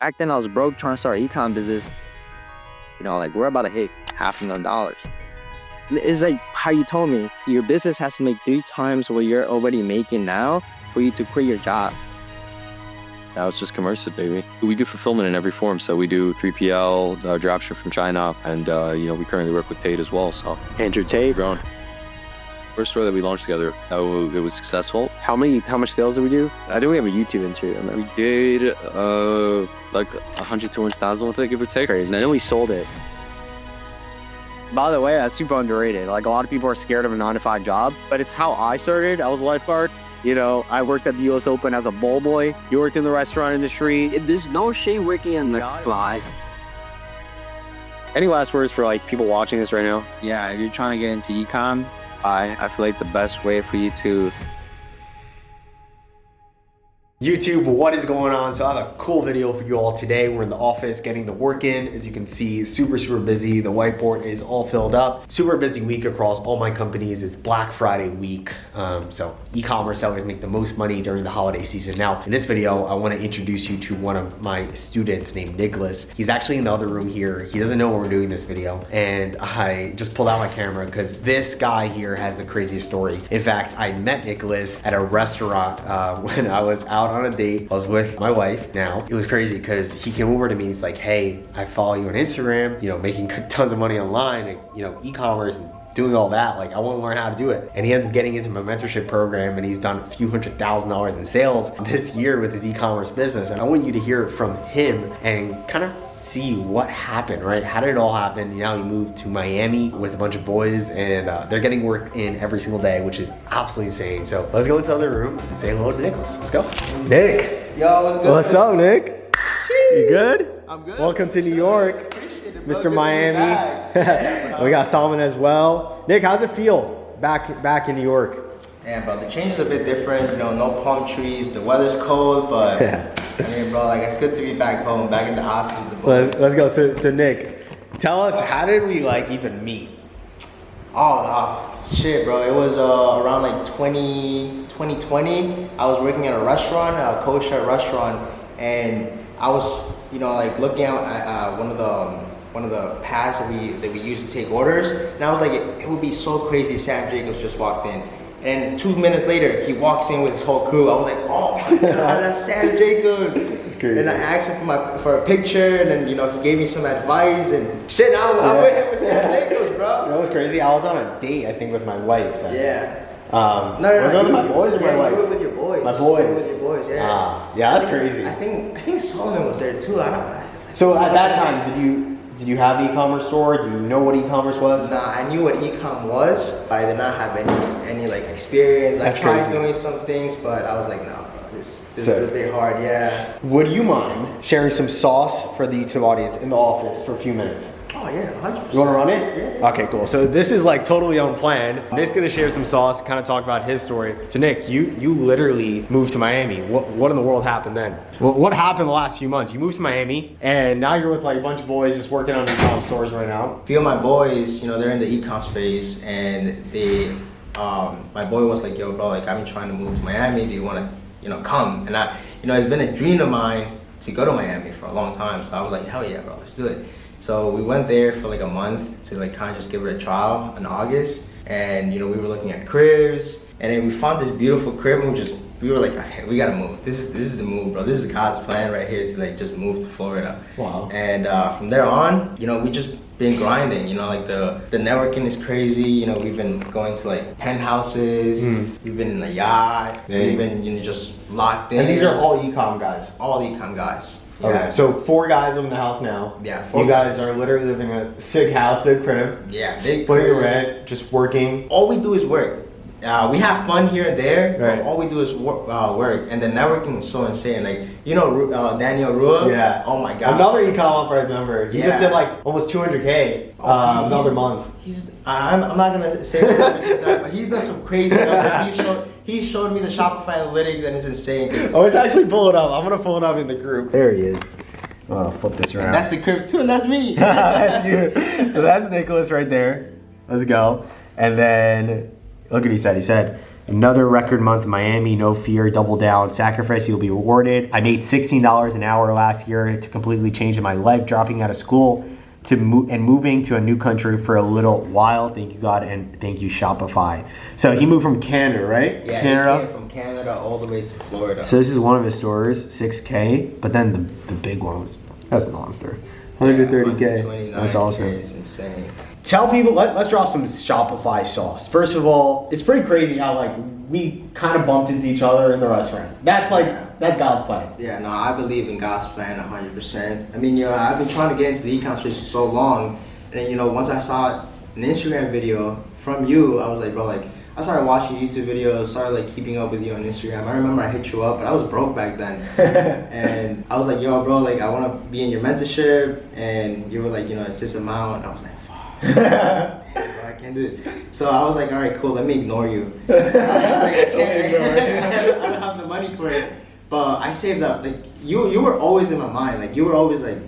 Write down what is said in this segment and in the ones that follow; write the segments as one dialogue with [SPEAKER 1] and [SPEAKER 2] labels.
[SPEAKER 1] Back then I was broke trying to start an ecom business. You know, like we're about to hit $500,000. It's like how you told me, your business has to make 3 times what you're already making now for you to quit your job.
[SPEAKER 2] Now it's just commercial, baby. We do fulfillment in every form. So we do 3PL, dropship from China, and you know, we currently work with Tate as well. So
[SPEAKER 3] Andrew Tate.
[SPEAKER 2] grown. First store that we launched together, it was successful.
[SPEAKER 3] How much sales did we do? I think we have a YouTube entry on that.
[SPEAKER 2] We did like 100, 200,000 with it, give or take.
[SPEAKER 3] Crazy. And then we sold it. By the way, that's super underrated. Like a lot of people are scared of a 9-to-5 job, but it's how I started. I was a lifeguard. You know, I worked at the US Open as a ball boy. You worked in the restaurant industry.
[SPEAKER 1] There's no shame working in the life.
[SPEAKER 3] Any last words for like people watching this right now?
[SPEAKER 1] Yeah, if you're trying to get into ecom, I feel like the best way for you to
[SPEAKER 3] YouTube, what is going on? So I have a cool video for you all today. We're in the office getting the work in. As you can see, super busy. The whiteboard is all filled up. Super busy week across all my companies. It's Black Friday week. So e-commerce sellers make the most money during the holiday season. Now, in this video, I want to introduce you to one of my students named Nicholas. He's actually in the other room here. He doesn't know when we're doing this video. And I just pulled out my camera because this guy here has the craziest story. In fact, I met Nicholas at a restaurant when I was out on a date. I was with my wife now. It was crazy because he came over to me and he's like, hey, I follow you on Instagram, you know, making tons of money online, and, you know, e-commerce and doing all that. Like, I want to learn how to do it. And he ended up getting into my mentorship program, and he's done a few $100,000 in sales this year with his e-commerce business. And I want you to hear it from him and kind of see what happened, right? How did it all happen? Now he moved to Miami with a bunch of boys, and they're getting work in every single day, which is absolutely insane. So let's go into the other room and say hello to Nicholas. Let's go. Nick.
[SPEAKER 4] Yo, what's good?
[SPEAKER 3] What's up, Nick?
[SPEAKER 4] Sheesh.
[SPEAKER 3] You good?
[SPEAKER 4] I'm good.
[SPEAKER 3] Welcome to New York.
[SPEAKER 4] Appreciate it, bro.
[SPEAKER 3] Mr.
[SPEAKER 4] Good to be
[SPEAKER 3] Miami.
[SPEAKER 4] back. Yeah,
[SPEAKER 3] We got Solomon as well. Nick, how's it feel back in New York?
[SPEAKER 4] Man, bro, the change is a bit different. You know, no palm trees. The weather's cold, but I mean, bro, like it's good to be back home, back in the office with the boys.
[SPEAKER 3] Let's go. So Nick, tell us, how did we like even meet?
[SPEAKER 4] Shit, bro. It was around like 2020. I was working at a restaurant, a kosher restaurant, and I was, you know, like looking at one of the pads that we used to take orders, and I was like, it would be so crazy. Sam Jacobs just walked in, and 2 minutes later, he walks in with his whole crew. I was like, oh my god, that's Sam Jacobs.
[SPEAKER 3] It's crazy.
[SPEAKER 4] And I asked him for a picture, and then, you know, he gave me some advice, and shit, now I'm with him with Sam Jacobs, bro.
[SPEAKER 3] You know what's crazy? I was on a date, I think, with my wife.
[SPEAKER 4] Yeah.
[SPEAKER 3] Was it with my boys or my wife?
[SPEAKER 4] You were with your boys.
[SPEAKER 3] My boys.
[SPEAKER 4] You were with your boys, yeah.
[SPEAKER 3] Yeah, that's crazy.
[SPEAKER 4] I think Solomon was there too.
[SPEAKER 3] So at that time, did you have an e-commerce store? Do you know what e-commerce was?
[SPEAKER 4] Nah, I knew what ecom was, but I did not have any like experience.
[SPEAKER 3] That's
[SPEAKER 4] I tried
[SPEAKER 3] crazy.
[SPEAKER 4] doing some things, but I was like, no, bro, this is a bit hard, yeah.
[SPEAKER 3] Would you mind sharing some sauce for the YouTube audience in the office for a few minutes?
[SPEAKER 4] Oh yeah, 100%.
[SPEAKER 3] You want to run it?
[SPEAKER 4] Yeah.
[SPEAKER 3] Okay, cool. So this is like totally unplanned. Nick's gonna share some sauce, kind of talk about his story. So Nick, you literally moved to Miami. What in the world happened then? What happened the last few months? You moved to Miami, and now you're with like a bunch of boys just working on e-com stores right now.
[SPEAKER 4] A few of my boys, you know, they're in the ecom space, and they, my boy was like, yo, bro, like I've been trying to move to Miami. Do you want to, you know, come? And I, you know, it's been a dream of mine to go to Miami for a long time. So I was like, hell yeah, bro, let's do it. So we went there for like a month to like kind of just give it a trial in August. And, you know, we were looking at cribs, and then we found this beautiful crib, and we were like, okay, we gotta move. This is the move, bro. This is God's plan right here to like just move to Florida.
[SPEAKER 3] Wow.
[SPEAKER 4] And from there on, you know, we just been grinding. You know, like the networking is crazy. You know, we've been going to like penthouses. We've been in a yacht. We've been, you know, just locked in.
[SPEAKER 3] And these are all e-com guys.
[SPEAKER 4] all ecom guys. Yeah.
[SPEAKER 3] Okay, so 4 guys live in the house now.
[SPEAKER 4] Yeah, 4
[SPEAKER 3] You guys
[SPEAKER 4] guys.
[SPEAKER 3] are literally living in a sick house, sick crib.
[SPEAKER 4] Yeah, big
[SPEAKER 3] Putting the
[SPEAKER 4] crib.
[SPEAKER 3] rent, just working.
[SPEAKER 4] All we do is work. We have fun here and there,
[SPEAKER 3] Right.
[SPEAKER 4] but all we do is work. And the networking is so insane. Like, you know, Daniel Rua?
[SPEAKER 3] Yeah.
[SPEAKER 4] Oh my God.
[SPEAKER 3] Another e-com enterprise member. He just
[SPEAKER 4] Yeah.
[SPEAKER 3] did like almost 200K another month.
[SPEAKER 4] I'm not gonna say what numbers he's done, but he's done some crazy numbers. He showed me the Shopify analytics, and it's insane.
[SPEAKER 3] Oh, let's actually pull it up. I'm gonna pull it up in the group. There he is. Oh, flip this around.
[SPEAKER 4] And that's the crib too, and that's me.
[SPEAKER 3] That's you. So that's Nicholas right there. Let's go. And then look what he said. He said, Another record month in Miami, no fear, double down, sacrifice, you'll be rewarded. I made $16 an hour last year to completely change my life, dropping out of school and moving to a new country for a little while. Thank you, God, and thank you, Shopify. So he moved from Canada, right?
[SPEAKER 4] Yeah,
[SPEAKER 3] Canada.
[SPEAKER 4] he came from Canada all the way to Florida.
[SPEAKER 3] So this is one of his stores, 6K, but then the big one was, that's a monster. 130K. That's awesome.
[SPEAKER 4] It's insane.
[SPEAKER 3] Tell people, let's drop some Shopify sauce. First of all, it's pretty crazy how like we kind of bumped into each other in the restaurant. That's God's plan.
[SPEAKER 4] Yeah, no, I believe in God's plan 100%. I mean, I've been trying to get into the ecom space for so long, and then, once I saw an Instagram video from you, I was like, bro, like, I started watching YouTube videos, started like keeping up with you on Instagram. I remember I hit you up, but I was broke back then. And I was like, yo, bro, like I want to be in your mentorship. And you were like, it's this amount. And I was like, fuck, I can't do this. So I was like, all right, cool, let me ignore you. I was like, I don't have the money for it. But I saved up. Like you were always in my mind. Like you were always like,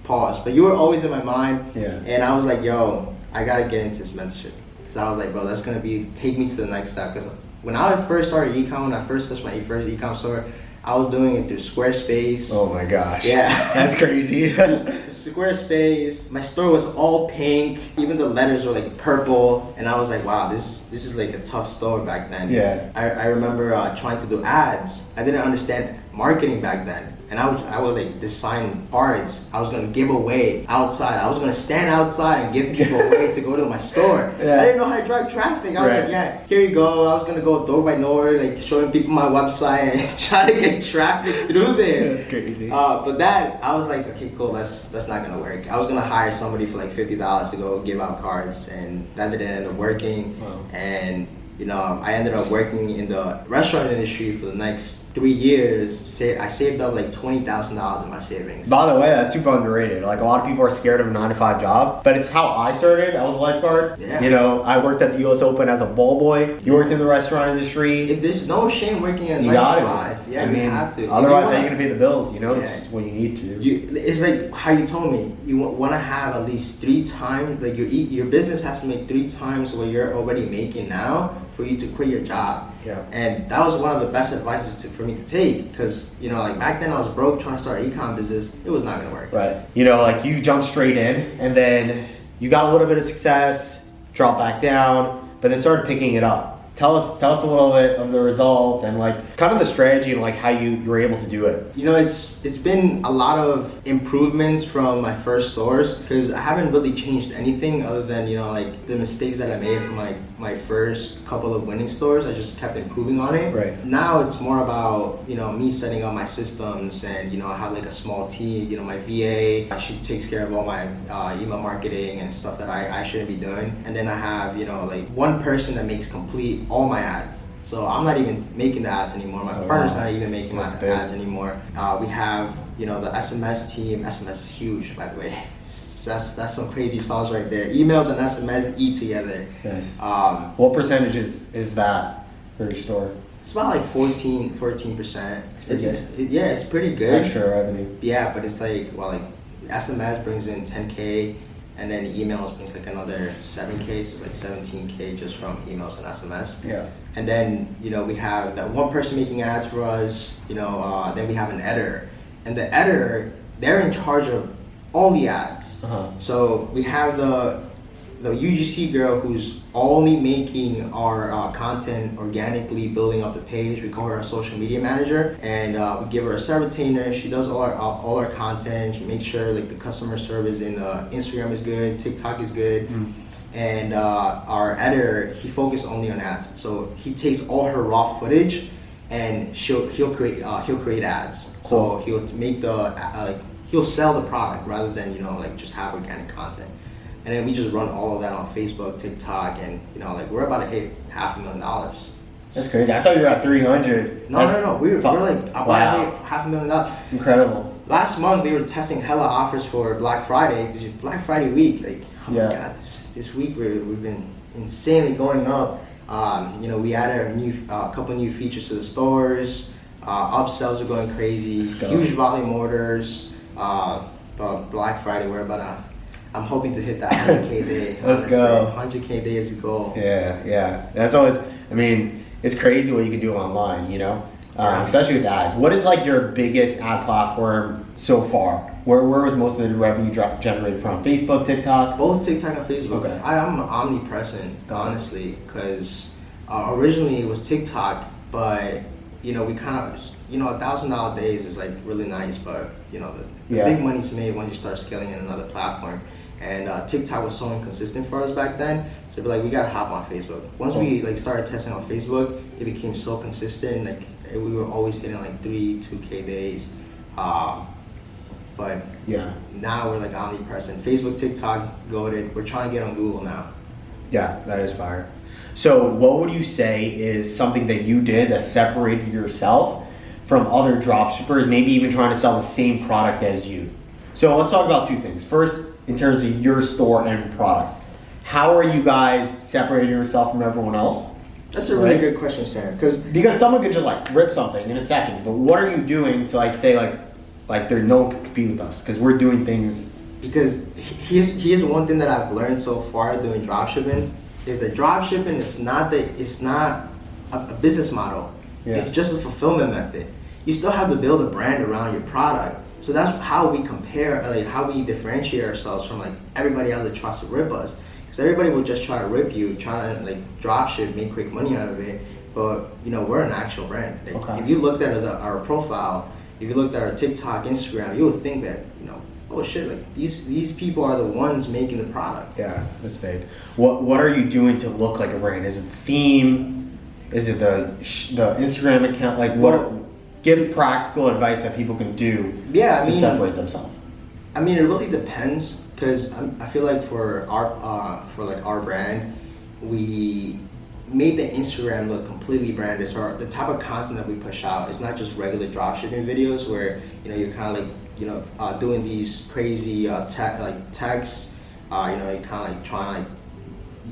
[SPEAKER 4] pause, but you were always in my mind.
[SPEAKER 3] Yeah.
[SPEAKER 4] And I was like, yo, I got to get into this mentorship. So I was like, bro, that's gonna take me to the next step. Because when I first started ecom, when I first touched my first ecom store, I was doing it through Squarespace.
[SPEAKER 3] Oh my gosh.
[SPEAKER 4] Yeah.
[SPEAKER 3] That's crazy.
[SPEAKER 4] Squarespace. My store was all pink. Even the letters were like purple. And I was like, wow, this is like a tough store back then.
[SPEAKER 3] Yeah.
[SPEAKER 4] I remember trying to do ads. I didn't understand marketing back then. And I would like design cards I was gonna give away outside. I was gonna stand outside and give people away to go to my store.
[SPEAKER 3] Yeah.
[SPEAKER 4] I didn't know how to drive traffic. I was like, yeah, here you go. I was gonna go door by door, like showing people my website and try to get traffic through there.
[SPEAKER 3] That's crazy.
[SPEAKER 4] But that, I was like, okay, cool, that's not gonna work. I was gonna hire somebody for like $50 to go give out cards, and that didn't end up working.
[SPEAKER 3] Wow.
[SPEAKER 4] And I ended up working in the restaurant industry for the next 3 years. I saved up like $20,000 in my savings.
[SPEAKER 3] By the way, that's super underrated. Like a lot of people are scared of a 9-to-5 job, but it's how I started. I was a lifeguard.
[SPEAKER 4] Yeah.
[SPEAKER 3] I worked at the US Open as a ball boy. You worked in the restaurant industry.
[SPEAKER 4] There's no shame working at 9
[SPEAKER 3] You
[SPEAKER 4] to
[SPEAKER 3] got
[SPEAKER 4] 5. Yeah,
[SPEAKER 3] I mean,
[SPEAKER 4] you have to.
[SPEAKER 3] otherwise, how are you gonna pay the bills?
[SPEAKER 4] Yeah.
[SPEAKER 3] It's just when you need to.
[SPEAKER 4] It's like how you told me. You want to have at least 3 times. Like your business has to make 3 times what you're already making now for you to quit your job.
[SPEAKER 3] Yeah.
[SPEAKER 4] And that was one of the best advices for me to take, because like back then I was broke trying to start an ecom business. It was not gonna work.
[SPEAKER 3] Right. Like you jumped straight in, and then you got a little bit of success, dropped back down, but then started picking it up. Tell us a little bit of the results and like kind of the strategy and like how you were able to do it.
[SPEAKER 4] It's been a lot of improvements from my first stores, because I haven't really changed anything other than like the mistakes that I made from my first couple of winning stores. I just kept improving on it.
[SPEAKER 3] Right.
[SPEAKER 4] Now it's more about me setting up my systems, and I have like a small team. My VA, she takes care of all my email marketing and stuff that I shouldn't be doing. And then I have like one person that makes complete all my ads. So I'm not even making the ads anymore. My partner's not even making my ads anymore. We have the SMS team. SMS is huge, by the way. That's some crazy sauce right there. Emails and SMS eat together.
[SPEAKER 3] Nice. What percentage is that for your store?
[SPEAKER 4] It's about like 14%. It's pretty good.
[SPEAKER 3] It's extra revenue.
[SPEAKER 4] Yeah, but it's like SMS brings in 10K. And then emails brings like another 7K, so it's like 17K just from emails and SMS.
[SPEAKER 3] Yeah.
[SPEAKER 4] And then, we have that one person making ads for us, then we have an editor. And the editor, they're in charge of all the ads.
[SPEAKER 3] Uh-huh.
[SPEAKER 4] So we have the UGC girl who's only making our content organically, building up the page. We call her a social media manager, and we give her a set retainer. She does all our content. She makes sure like the customer service in Instagram is good, TikTok is good. And our editor, he focuses only on ads. So he takes all her raw footage, and he'll create ads.
[SPEAKER 3] Cool.
[SPEAKER 4] So he'll make he'll sell the product rather than just have organic content. And then we just run all of that on Facebook, TikTok, and we're about to hit $500,000.
[SPEAKER 3] That's crazy. I thought you were at 300.
[SPEAKER 4] No. We're like about to hit $500,000.
[SPEAKER 3] Incredible.
[SPEAKER 4] Last month we were testing hella offers for Black Friday, because it's Black Friday week. Like, oh my God, this week we've been insanely going up. We added a couple new features to the stores. Upsells are going crazy. Huge volume orders. But Black Friday we're about to. I'm hoping to hit that 100K day.
[SPEAKER 3] Let's go.
[SPEAKER 4] 100K day is the goal.
[SPEAKER 3] Yeah. That's always, it's crazy what you can do online, you know, especially with ads. What is like your biggest ad platform so far? Where was most of the revenue generated from? Facebook, TikTok?
[SPEAKER 4] Both TikTok and Facebook.
[SPEAKER 3] Okay.
[SPEAKER 4] I'm omnipresent, honestly, because originally it was TikTok, but you know, we kind of, you know, $1,000 days is like really nice, but you know, the big money's made when you start scaling in another platform. And TikTok was so inconsistent for us back then, so we're like, we gotta hop on Facebook. Once we like started testing on Facebook, it became so consistent. Like we were always hitting like 2K days. But
[SPEAKER 3] Yeah.
[SPEAKER 4] now we're like omnipresent. Facebook, TikTok, goated. We're trying to get on Google now.
[SPEAKER 3] Yeah, that is fire. So what would you say is something that you did that separated yourself from other dropshippers, maybe even trying to sell the same product as you? So let's talk about two things. First, in terms of your store and products, how are you guys separating yourself from everyone else?
[SPEAKER 4] That's a really good question, Sam.
[SPEAKER 3] Because someone could just like rip something in a second, but what are you doing to like say like there no one could compete with us because we're doing things?
[SPEAKER 4] Because here's one thing that I've learned so far doing dropshipping is that dropshipping is not a business model.
[SPEAKER 3] Yeah.
[SPEAKER 4] It's just a fulfillment method. You still have to build a brand around your product. So that's how we compare, like how we differentiate ourselves from like everybody else that tries to rip us. Because everybody will just try to rip you, try to like dropship, make quick money out of it. But you know, we're an actual brand. Like, if you looked at our profile, if you looked at our TikTok, Instagram, you would think that, you know, oh shit, like these people are the ones making the product.
[SPEAKER 3] Yeah, that's big. What are you doing to look like a brand? Is it the theme? Is it the Instagram account? Like what? Give practical advice that people can do to separate themselves.
[SPEAKER 4] I mean, it really depends, because I feel like for our brand, we made the Instagram look completely branded. So the type of content that we push out is not just regular dropshipping videos where, you know, you're kind of like, you know, doing these crazy texts. You know, you're kind of like trying,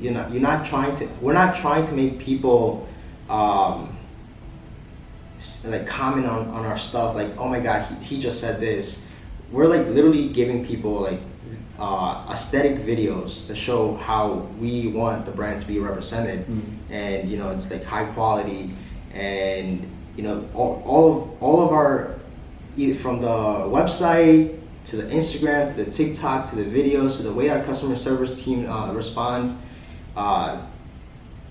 [SPEAKER 4] we're not trying to make people like comment on our stuff like, oh my god, he just said this. We're like literally giving people like aesthetic videos to show how we want the brand to be represented. And you know, it's like high quality, and you know, all of our, from the website to the Instagram to the TikTok to the videos to the way our customer service team responds,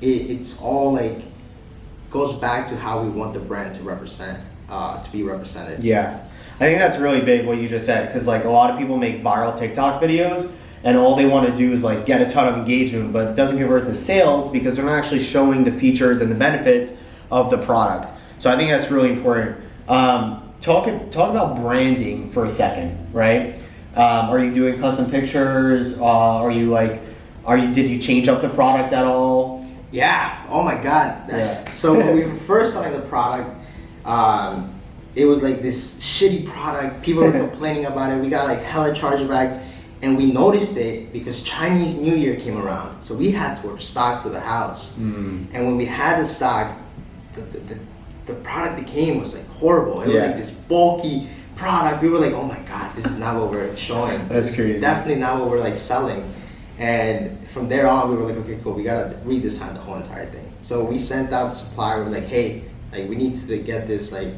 [SPEAKER 4] it's all like goes back to how we want the brand to be represented.
[SPEAKER 3] Yeah, I think that's really big what you just said, because like a lot of people make viral TikTok videos and all they want to do is like get a ton of engagement, but it doesn't convert to sales because they're not actually showing the features and the benefits of the product. So I think that's really important. Talk about branding for a second, right? Are you doing custom pictures? Did you change up the product at all?
[SPEAKER 4] Yeah. Oh my God. So when we were first selling the product, it was like this shitty product. People were complaining about it. We got like hella chargebacks, and we noticed it because Chinese New Year came around. So we had to order stock to the house. And when we had the stock, the product that came was like horrible. It was like this bulky product. We were like, oh my God, this is not what we're showing.
[SPEAKER 3] That's crazy.
[SPEAKER 4] Definitely not what we're like selling. And from there on, we were like, okay, cool, we gotta redesign the whole entire thing. So we sent out the supplier, we were like, hey, like we need to get this like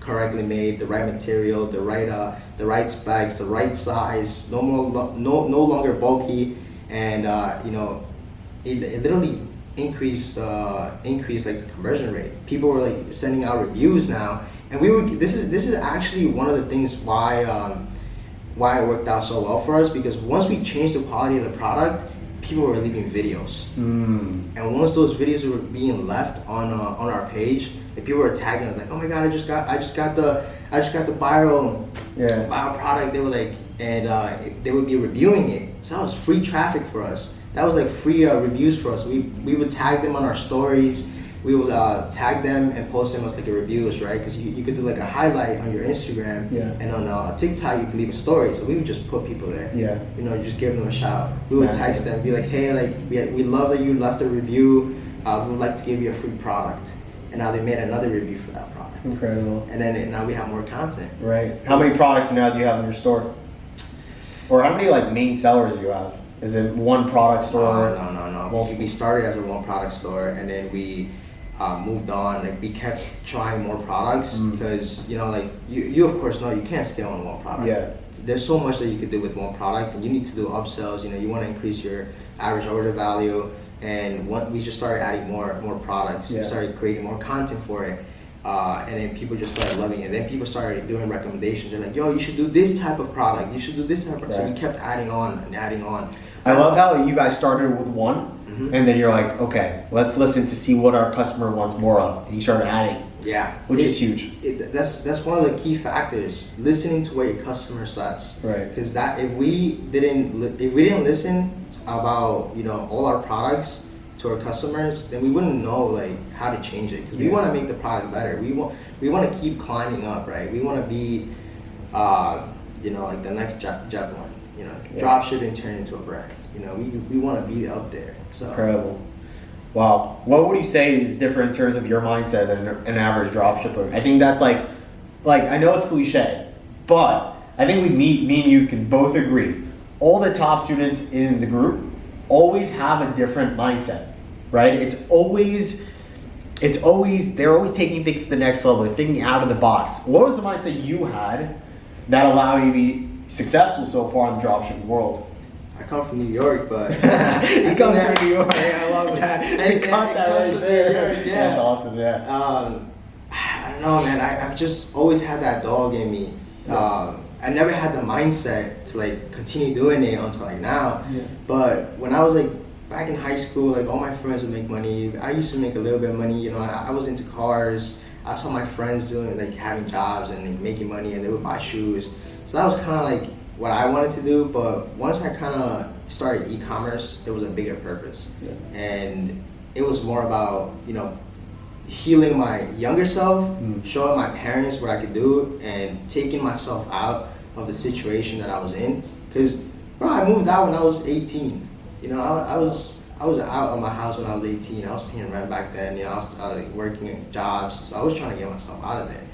[SPEAKER 4] correctly made, the right material, the right specs, the right size, no longer bulky, and you know, it literally increased like the conversion rate. People were like sending out reviews now, and this is actually one of the things why it worked out so well for us, because once we changed the quality of the product, people were leaving videos. And once those videos were being left on our page, and people were tagging us like, oh my God, I just got the viral product. They were like, and they would be reviewing it. So that was free traffic for us. That was like free reviews for us. We would tag them on our stories. We would tag them and post them as like a reviews, right? Because you could do like a highlight on your Instagram, and on TikTok you could leave a story. So we would just put people there. You know, just give them a shout. We would text them, be like, hey, like we love that you left a review. We would like to give you a free product. And now they made another review for that product.
[SPEAKER 3] Incredible.
[SPEAKER 4] And then now we have more content.
[SPEAKER 3] Right. How many products now do you have in your store? Or how many like main sellers do you have? Is it one product store?
[SPEAKER 4] No. We started as a one product store, and then we moved on. Like we kept trying more products because like you of course know you can't stay on one product.
[SPEAKER 3] Yeah.
[SPEAKER 4] There's so much that you could do with one product, and you need to do upsells. You want to increase your average order value, and we just started adding more products.
[SPEAKER 3] Yeah.
[SPEAKER 4] We started creating more content for it, and then people just started loving it. Then people started doing recommendations. They're like, "Yo, you should do this type of product. You should do this type of product." So we kept adding on and adding on.
[SPEAKER 3] I love how you guys started with one, and then you're like, okay, let's listen to see what our customer wants more of, and you started adding.
[SPEAKER 4] Yeah,
[SPEAKER 3] which is huge.
[SPEAKER 4] That's one of the key factors. Listening to what your customer says.
[SPEAKER 3] Right.
[SPEAKER 4] Because if we didn't listen about all our products to our customers, then we wouldn't know like how to change it. Because we want to make the product better. We want to keep climbing up, right? We want to be, like the next Jet1. Dropshipping turned into a brand. We want to be up there. So.
[SPEAKER 3] Incredible. Wow. What would you say is different in terms of your mindset than an average dropshipper? I think that's like I know it's cliche, but I think me and you can both agree. All the top students in the group always have a different mindset, right? They're always taking things to the next level. They're thinking out of the box. What was the mindset you had that allowed you to be successful so far in the dropshipping world?
[SPEAKER 4] I come from New York, but
[SPEAKER 3] he comes from New York. I love that. He caught that right there.
[SPEAKER 4] Yeah.
[SPEAKER 3] That's awesome. Yeah.
[SPEAKER 4] I don't know, man. I've just always had that dog in me. I never had the mindset to like continue doing it until like now.
[SPEAKER 3] Yeah.
[SPEAKER 4] But when I was like back in high school, like all my friends would make money. I used to make a little bit of money. I was into cars. I saw my friends doing like having jobs and like, making money, and they would buy shoes. So that was kind of like what I wanted to do, but once I kind of started e-commerce, there was a bigger purpose.
[SPEAKER 3] Yeah.
[SPEAKER 4] And it was more about, healing my younger self, showing my parents what I could do, and taking myself out of the situation that I was in. Because, bro, I moved out when I was 18. I was out of my house when I was 18. I was paying rent back then. I was like, working at jobs, so I was trying to get myself out of there.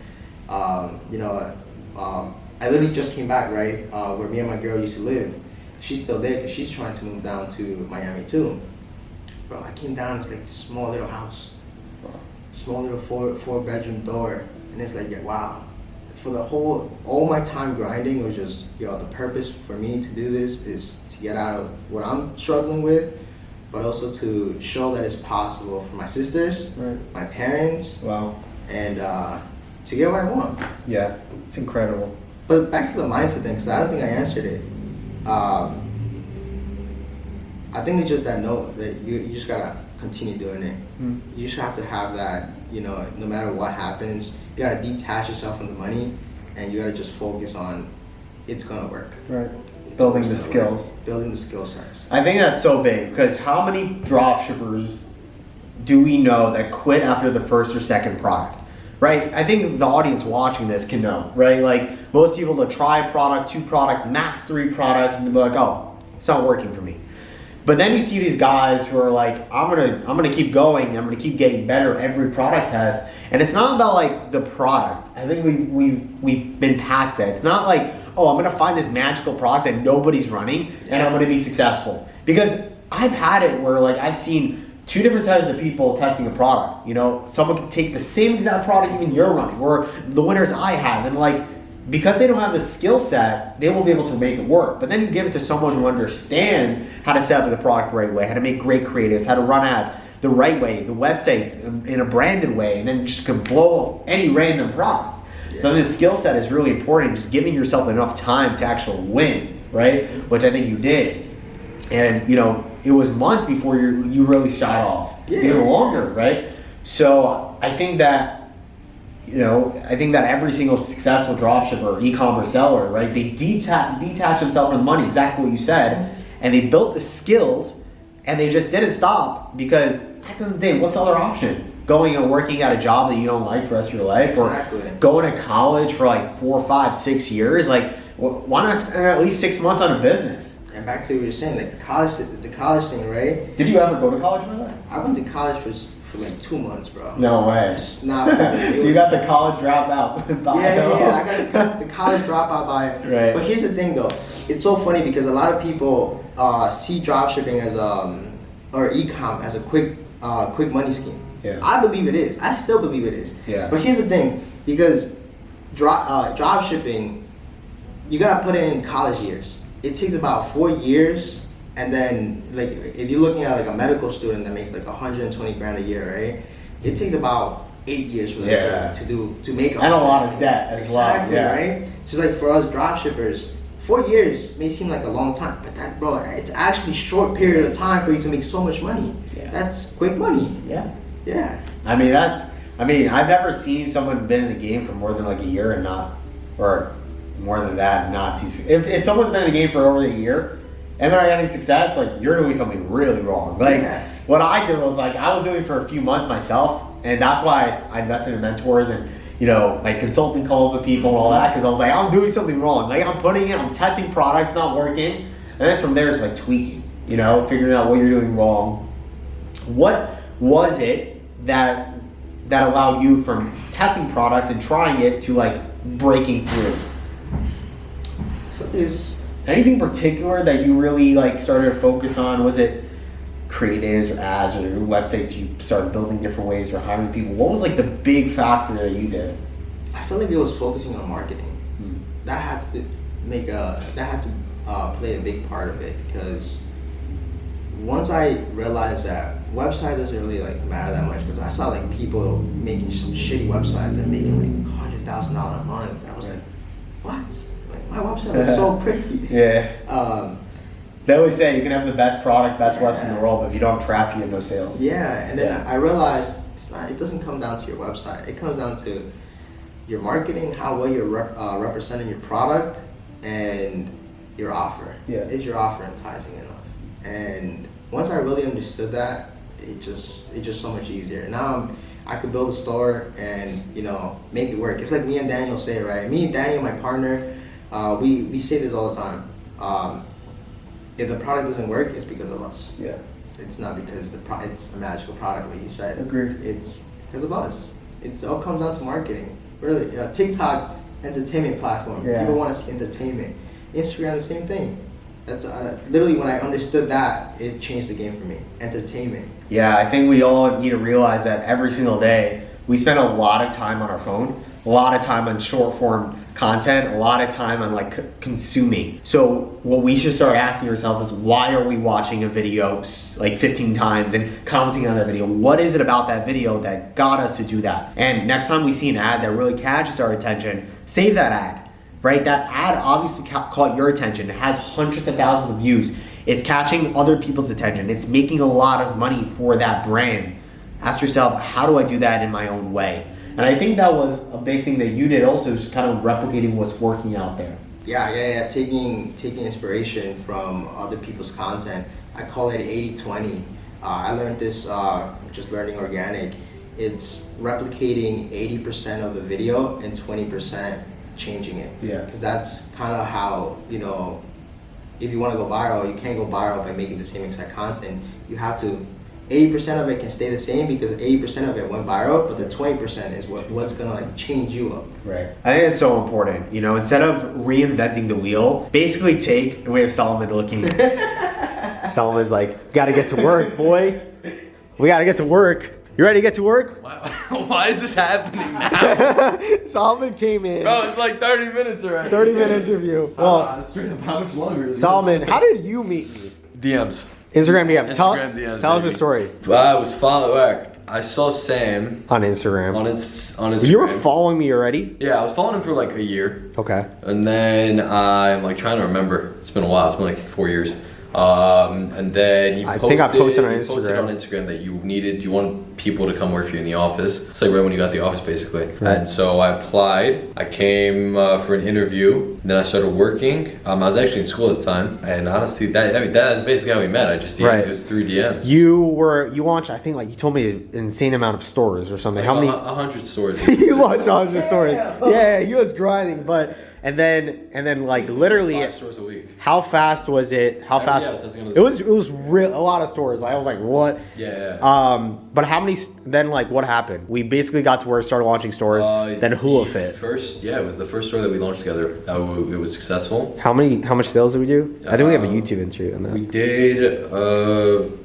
[SPEAKER 4] I literally just came back, right, where me and my girl used to live. She's still there because she's trying to move down to Miami too. Bro, I came down, it's like this small little house. Small little four bedroom door. And it's like, yeah, wow. For all my time grinding was just, the purpose for me to do this is to get out of what I'm struggling with, but also to show that it's possible for my sisters, my parents, and to get what I want.
[SPEAKER 3] Yeah, it's incredible.
[SPEAKER 4] But back to the mindset thing, because I don't think I answered it. I think it's just that you just gotta continue doing it. You just have to have that, no matter what happens, you gotta detach yourself from the money, and you gotta just focus on it's gonna work.
[SPEAKER 3] Right. Building the skills.
[SPEAKER 4] Building the skill sets.
[SPEAKER 3] I think that's so big, because how many dropshippers do we know that quit after the first or second product? Right? I think the audience watching this can know, right? Like most people will try a product, 2 products, max 3 products, and they'll be like, oh, it's not working for me. But then you see these guys who are like, I'm gonna keep going, I'm gonna keep getting better every product test. And it's not about like the product. I think we've been past that. It's not like, oh, I'm gonna find this magical product that nobody's running and I'm gonna be successful. Because I've had it where like I've seen 2 different types of people testing a product. Someone can take the same exact product even you're running, or the winners I have, and like, because they don't have the skill set, they won't be able to make it work. But then you give it to someone who understands how to set up the product the right way, how to make great creatives, how to run ads the right way, the websites in a branded way, and then just can blow any random product. Yeah. So this skill set is really important, just giving yourself enough time to actually win, right? Which I think you did. And it was months before you really shot off. Even longer, right? So I think that every single successful dropshipper, e-commerce seller, right? They detach themselves from the money, exactly what you said, and they built the skills, and they just didn't stop, because at the end of the day, what's the other option? Going and working at a job that you don't like for the rest of your life, or going to college for like 4, 5, 6 years? Like, why not spend at least 6 months on a business?
[SPEAKER 4] And back to what you're saying, like the college thing, right?
[SPEAKER 3] Did you ever go to college for that?
[SPEAKER 4] I went to college for like 2 months, bro.
[SPEAKER 3] No way.
[SPEAKER 4] It's not for me.
[SPEAKER 3] So you got the college dropout bio.
[SPEAKER 4] Yeah, I got the college dropout bio.
[SPEAKER 3] Right.
[SPEAKER 4] But here's the thing though, it's so funny because a lot of people see dropshipping as or ecom as a quick money scheme.
[SPEAKER 3] Yeah.
[SPEAKER 4] I believe it is. I still believe it is.
[SPEAKER 3] Yeah.
[SPEAKER 4] But here's the thing, because drop shipping, you gotta put it in college years. It takes about 4 years, and then like if you're looking at like a medical student that makes like 120 grand a year, right? It takes about 8 years for them to make
[SPEAKER 3] and a lot of debt as
[SPEAKER 4] exactly,
[SPEAKER 3] well. Yeah.
[SPEAKER 4] Right? Just like for us drop shippers, 4 years may seem like a long time, but that, bro, it's actually short period of time for you to make so much money.
[SPEAKER 3] Yeah.
[SPEAKER 4] That's quick money.
[SPEAKER 3] Yeah.
[SPEAKER 4] Yeah.
[SPEAKER 3] I mean, I've never seen someone been in the game for more than like a year and not, or more than that, and not see. If someone's been in the game for over a year and they're getting success, like you're doing something really wrong. Like what I did was like I was doing it for a few months myself, and that's why I invested in mentors and like consulting calls with people and all that, because I was like, I'm doing something wrong. Like I'm testing products, not working, and then from there it's like tweaking, figuring out what you're doing wrong. What was it that allowed you from testing products and trying it to like breaking through?
[SPEAKER 4] Is
[SPEAKER 3] anything particular that you really like started to focus on? Was it creatives or ads or websites you started building different ways or hiring people? What was like the big factor that you did?
[SPEAKER 4] I feel like it was focusing on marketing. That had to play a big part of it, because once I realized that website doesn't really like matter that much, because I saw like people making some shitty websites and making like $100,000 a month. I was like, what? Like my website looks so pretty.
[SPEAKER 3] Yeah. They always say you can have the best product, best website in the world, but if you don't have traffic, you have no sales.
[SPEAKER 4] Yeah, and then I realized it doesn't come down to your website. It comes down to your marketing, how well you're representing your product, and your offer.
[SPEAKER 3] Yeah.
[SPEAKER 4] Is your offer enticing enough? And once I really understood that, it's just so much easier. Now I could build a store and make it work. It's like me and Daniel say, right? Me and Daniel, my partner, we say this all the time. If the product doesn't work, it's because of us.
[SPEAKER 3] Yeah.
[SPEAKER 4] It's not because it's a magical product, like you said.
[SPEAKER 3] Agreed.
[SPEAKER 4] It's because of us. It all comes down to marketing. Really, TikTok, entertainment platform.
[SPEAKER 3] Yeah.
[SPEAKER 4] People want to see entertainment. Instagram, the same thing. That's literally when I understood that, it changed the game for me. Entertainment.
[SPEAKER 3] Yeah, I think we all need to realize that every single day we spend a lot of time on our phone, a lot of time on short form content, a lot of time on like consuming. So what we should start asking ourselves is, why are we watching a video like 15 times and commenting on that video? What is it about that video that got us to do that? And next time we see an ad that really catches our attention, save that ad, right? That ad obviously caught your attention. It has hundreds of thousands of views. It's catching other people's attention. It's making a lot of money for that brand. Ask yourself, how do I do that in my own way? And I think that was a big thing that you did also, just kind of replicating what's working out there.
[SPEAKER 4] Yeah. Taking inspiration from other people's content. I call it 80-20. I learned this just learning organic. It's replicating 80% of the video and 20% changing it.
[SPEAKER 3] Yeah.
[SPEAKER 4] Because that's kind of how, if you want to go viral, you can't go viral by making the same exact content. You have to 80% of it can stay the same because 80% of it went viral, but the 20% is what's gonna like change you up.
[SPEAKER 3] Right. I think it's so important. Instead of reinventing the wheel, basically take, and we have Solomon looking. Solomon's like, gotta get to work, boy. We gotta get to work. You ready to get to work?
[SPEAKER 2] Why is this happening now?
[SPEAKER 3] Solomon came in.
[SPEAKER 2] Bro, it's like 30 minutes already.
[SPEAKER 3] 30-minute interview. Well,
[SPEAKER 2] straight up, how much longer is
[SPEAKER 3] Solomon, how did you meet me?
[SPEAKER 2] DMs.
[SPEAKER 3] Instagram DM.
[SPEAKER 2] Instagram DMs.
[SPEAKER 3] Tell us a story.
[SPEAKER 2] I was following. I saw Sam
[SPEAKER 3] On Instagram.
[SPEAKER 2] on Instagram.
[SPEAKER 3] You were following me already?
[SPEAKER 2] Yeah, I was following him for like a year,
[SPEAKER 3] Okay.
[SPEAKER 2] and then I'm like trying to remember. It's been a while. It's been like 4 years. And then he
[SPEAKER 3] I
[SPEAKER 2] posted,
[SPEAKER 3] think I posted on
[SPEAKER 2] he posted
[SPEAKER 3] Instagram.
[SPEAKER 2] on Instagram that you wanted people to come work for you in the office. It's like right when you got the office, basically.
[SPEAKER 3] Right.
[SPEAKER 2] And so I applied. I came for an interview. Then I started working. I was actually in school at the time, and honestly, that's basically how we met. I just
[SPEAKER 3] Right.
[SPEAKER 2] It was through DMs.
[SPEAKER 3] You launched, I think, like you told me, an insane amount of stores or something.
[SPEAKER 2] Like
[SPEAKER 3] How many?
[SPEAKER 2] 100 stores.
[SPEAKER 3] You launched 100 stores. Yeah, he was grinding, but And then like literally
[SPEAKER 2] 5 stores a week.
[SPEAKER 3] how fast was it? How fast?
[SPEAKER 2] Yeah, so
[SPEAKER 3] it was real, a lot of stores. I was like, what?
[SPEAKER 2] Yeah.
[SPEAKER 3] But how many? Then like, what happened? We basically got to where we started launching stores. Then Hula Fit.
[SPEAKER 2] It was the first store that we launched together. It was successful.
[SPEAKER 3] How much sales did we do? I think we have a YouTube interview on that.
[SPEAKER 2] We did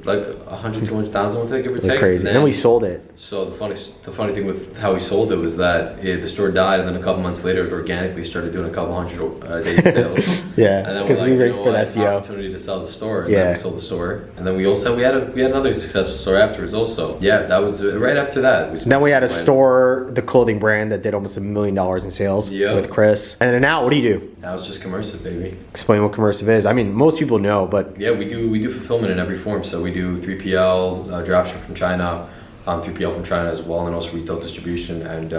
[SPEAKER 2] like 100, 200,000 with it, give or take.
[SPEAKER 3] Crazy. And then we sold it.
[SPEAKER 2] So the funny thing with how we sold it was that the store died, and then a couple months later, it organically started doing a couple hundred daily sales.
[SPEAKER 3] Yeah,
[SPEAKER 2] and then we're like,
[SPEAKER 3] we
[SPEAKER 2] you know
[SPEAKER 3] for
[SPEAKER 2] what,
[SPEAKER 3] SEO.
[SPEAKER 2] opportunity to sell the store, and then we sold the store, and then we had another successful store afterwards also. Yeah, that was right after that.
[SPEAKER 3] Then we had a store, the clothing brand that did almost $1 million in sales with Chris. And then now, what do you do?
[SPEAKER 2] Now it's just Commercive, baby.
[SPEAKER 3] Explain what Commercive is. I mean, most people know, but
[SPEAKER 2] yeah, we do fulfillment in every form. So we do 3PL, dropship from China. 3PL from China as well, and also retail distribution, and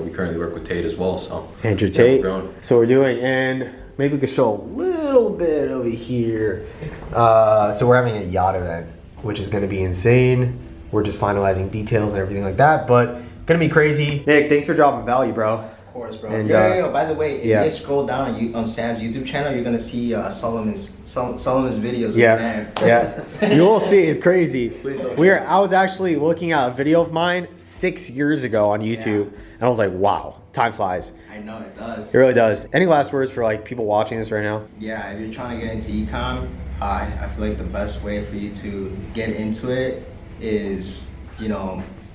[SPEAKER 2] we currently work with Tate as well. So
[SPEAKER 3] Andrew Tate. So we're doing, and maybe we could show a little bit over here. So we're having a yacht event, which is going to be insane. We're just finalizing details and everything like that, but gonna be crazy. Nick, thanks for dropping value, bro.
[SPEAKER 4] Of course, bro.
[SPEAKER 3] And,
[SPEAKER 4] By the way, if you scroll down on Sam's YouTube channel, you're gonna see Solomon's videos with Sam.
[SPEAKER 3] Yeah, you will see. It's crazy. I was actually looking at a video of mine 6 years ago on YouTube, and I was like, wow, time flies.
[SPEAKER 4] I know it does.
[SPEAKER 3] It really does. Any last words for like people watching this right now?
[SPEAKER 4] Yeah, if you're trying to get into ecom, I feel like the best way for you to get into it is,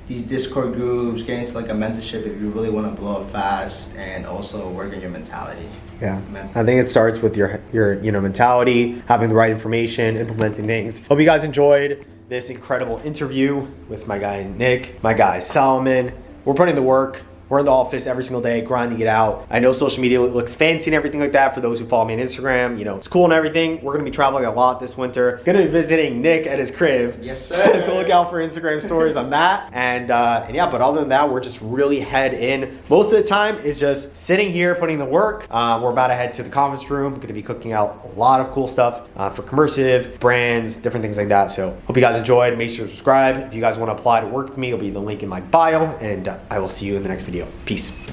[SPEAKER 4] these Discord groups, get into like a mentorship if you really want to blow up fast, and also work on your mentality.
[SPEAKER 3] Yeah, I think it starts with your mentality, having the right information, implementing things. Hope you guys enjoyed this incredible interview with my guy Nick, my guy Solomon. We're putting the work. We're in the office every single day, grinding it out. I know social media looks fancy and everything like that for those who follow me on Instagram. It's cool and everything. We're gonna be traveling a lot this winter. Gonna be visiting Nick at his crib.
[SPEAKER 4] Yes, sir.
[SPEAKER 3] So look out for Instagram stories on that. And yeah, but other than that, we're just really head in. Most of the time is just sitting here, putting the work. We're about to head to the conference room. Gonna be cooking out a lot of cool stuff for Commercive, brands, different things like that. So hope you guys enjoyed. Make sure to subscribe. If you guys wanna apply to work with me, it'll be the link in my bio. And I will see you in the next video. Peace.